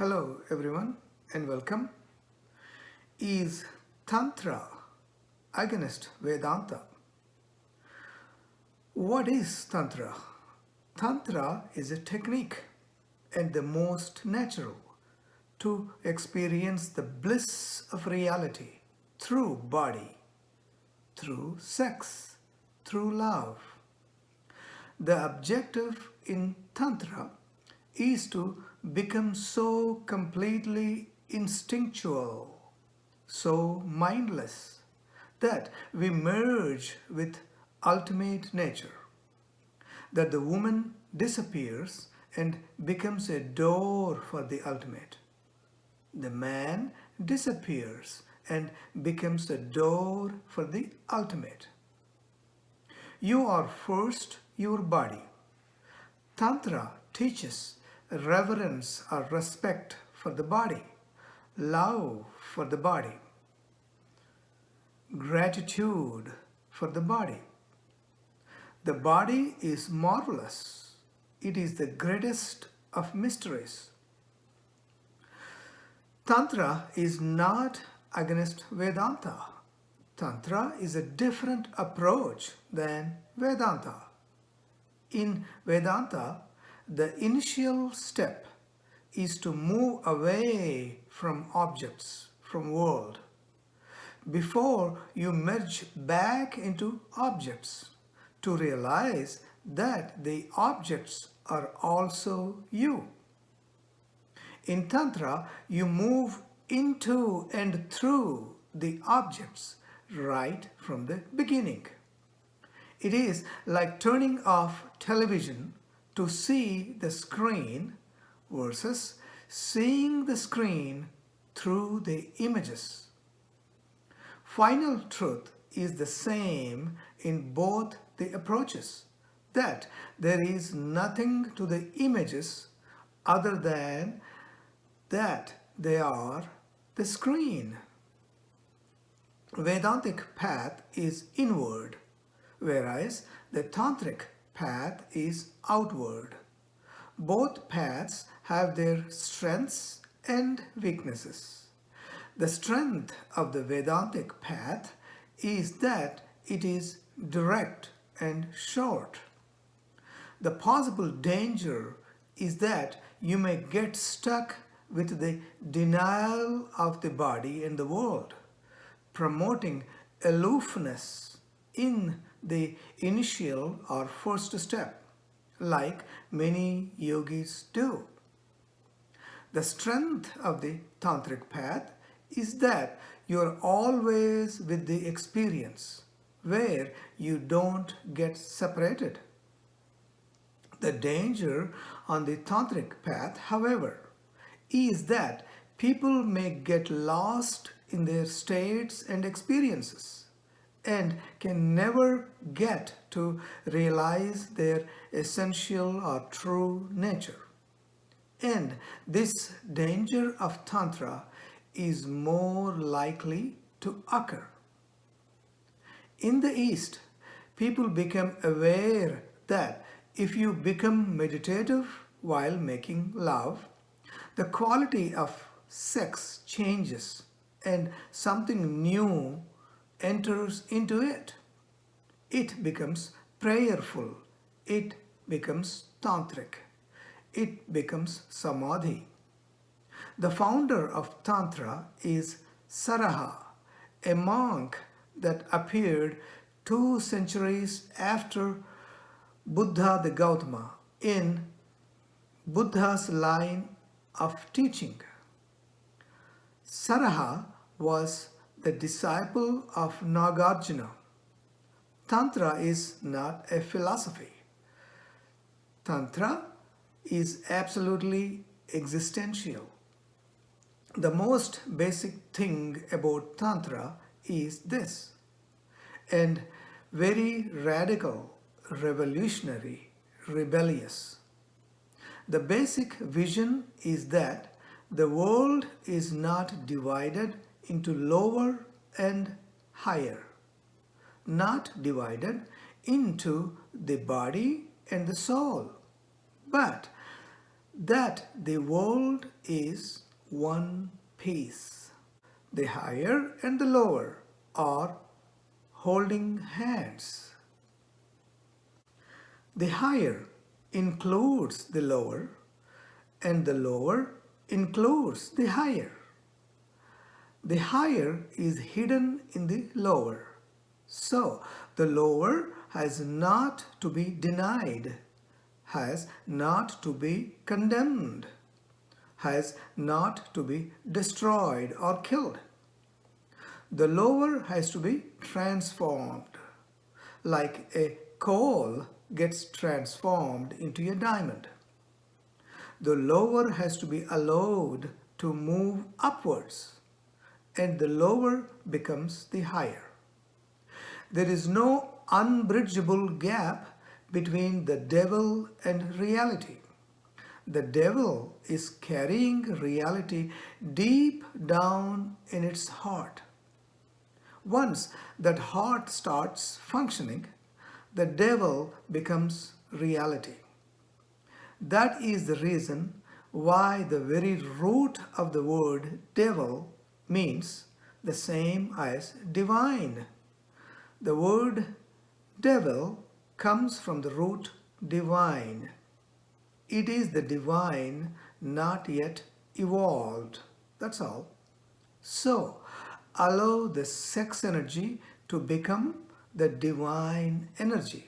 Hello everyone and welcome. Is Tantra against Vedanta? What is Tantra? Tantra is a technique and the most natural to experience the bliss of reality through body, through sex, through love. The objective in Tantra is to become so completely instinctual, so mindless, that we merge with ultimate nature, that the woman disappears and becomes a door for the ultimate. The man disappears and becomes a door for the ultimate. You are first your body. Tantra teaches reverence or respect for the body, love for the body, gratitude for the body. The body is marvelous. It is the greatest of mysteries. Tantra is not against Vedanta. Tantra is a different approach than Vedanta. In Vedanta, the initial step is to move away from objects, from world, before you merge back into objects to realize that the objects are also you. In Tantra, you move into and through the objects right from the beginning. It is like turning off television to see the screen versus seeing the screen through the images. Final truth is the same in both the approaches, that there is nothing to the images other than that they are the screen. Vedantic path is inward, whereas the tantric path is outward. Both paths have their strengths and weaknesses. The strength of the Vedantic path is that it is direct and short. The possible danger is that you may get stuck with the denial of the body and the world, promoting aloofness in the initial or first step, like many yogis do. The strength of the tantric path is that you are always with the experience, where you don't get separated. The danger on the tantric path, however, is that people may get lost in their states and experiences and can never get to realize their essential or true nature. And this danger of Tantra is more likely to occur. In the East, people become aware that if you become meditative while making love, the quality of sex changes and something new enters into it. It becomes prayerful. It becomes tantric. It becomes samadhi. The founder of Tantra is Saraha, a monk that appeared 2 centuries after Buddha the Gautama in Buddha's line of teaching. Saraha was the disciple of Nagarjuna. Tantra is not a philosophy. Tantra is absolutely existential. The most basic thing about Tantra is this, and very radical, revolutionary, rebellious. The basic vision is that the world is not divided into lower and higher, not divided into the body and the soul, but that the world is one piece. The higher and the lower are holding hands. The higher includes the lower, and the lower includes the higher. The higher is hidden in the lower. So, the lower has not to be denied, has not to be condemned, has not to be destroyed or killed. The lower has to be transformed, like a coal gets transformed into a diamond. The lower has to be allowed to move upwards, and the lower becomes the higher. There is no unbridgeable gap between the devil and reality. The devil is carrying reality deep down in its heart. Once that heart starts functioning, the devil becomes reality. That is the reason why the very root of the word devil means the same as divine. The word devil comes from the root divine. It is the divine not yet evolved. That's all. So, allow the sex energy to become the divine energy.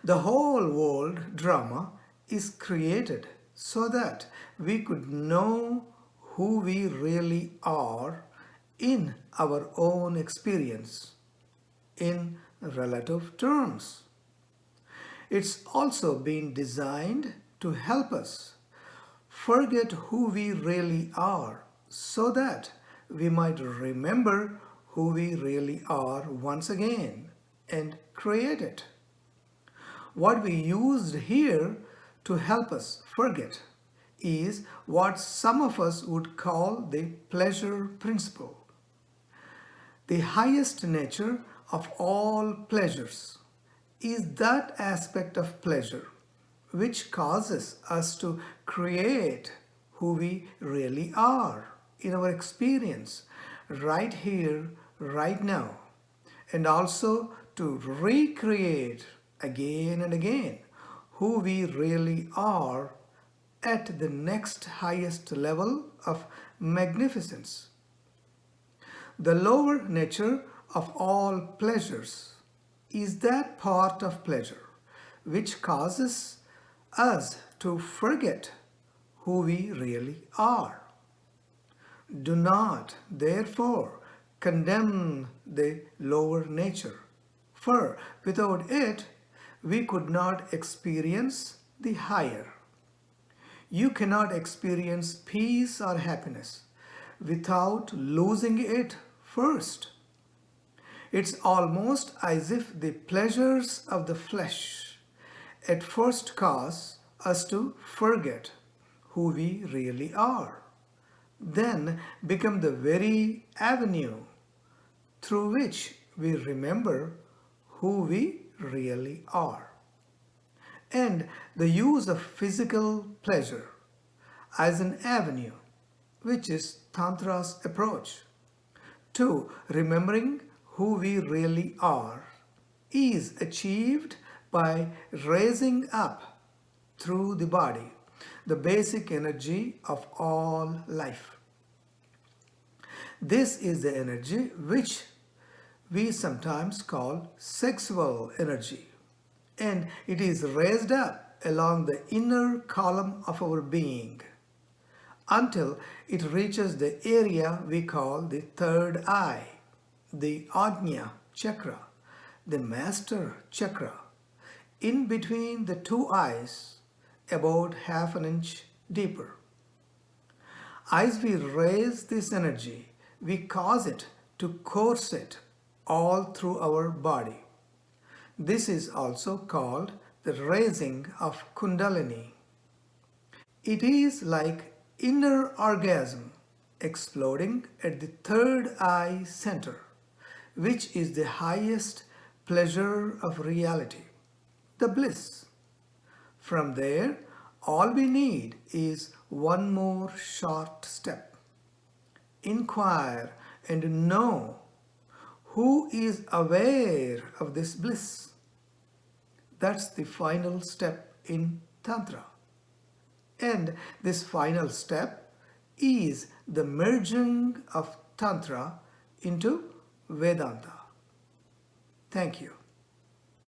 The whole world drama is created so that we could know who we really are in our own experience, in relative terms. It's also been designed to help us forget who we really are so that we might remember who we really are once again and create it. What we used here to help us forget is what some of us would call the pleasure principle. The highest nature of all pleasures is that aspect of pleasure which causes us to create who we really are in our experience right here, right now, and also to recreate again and again who we really are at the next highest level of magnificence. The lower nature of all pleasures is that part of pleasure which causes us to forget who we really are. Do not, therefore, condemn the lower nature, for without it, we could not experience the higher. You cannot experience peace or happiness without losing it first. It's almost as if the pleasures of the flesh at first cause us to forget who we really are, then become the very avenue through which we remember who we really are. And the use of physical pleasure as an avenue, which is Tantra's approach to remembering who we really are, is achieved by raising up through the body the basic energy of all life. This is the energy which we sometimes call sexual energy, and it is raised up along the inner column of our being until it reaches the area we call the third eye, the Ajna chakra, the master chakra, in between the two eyes, about half an inch deeper. As we raise this energy, we cause it to corset all through our body. This is also called the raising of Kundalini. It is like inner orgasm exploding at the third eye center, which is the highest pleasure of reality, the bliss. From there, All we need is one more short step. Inquire and know who is aware of this bliss. That's the final step in Tantra. And this final step is the merging of Tantra into Vedanta. Thank you.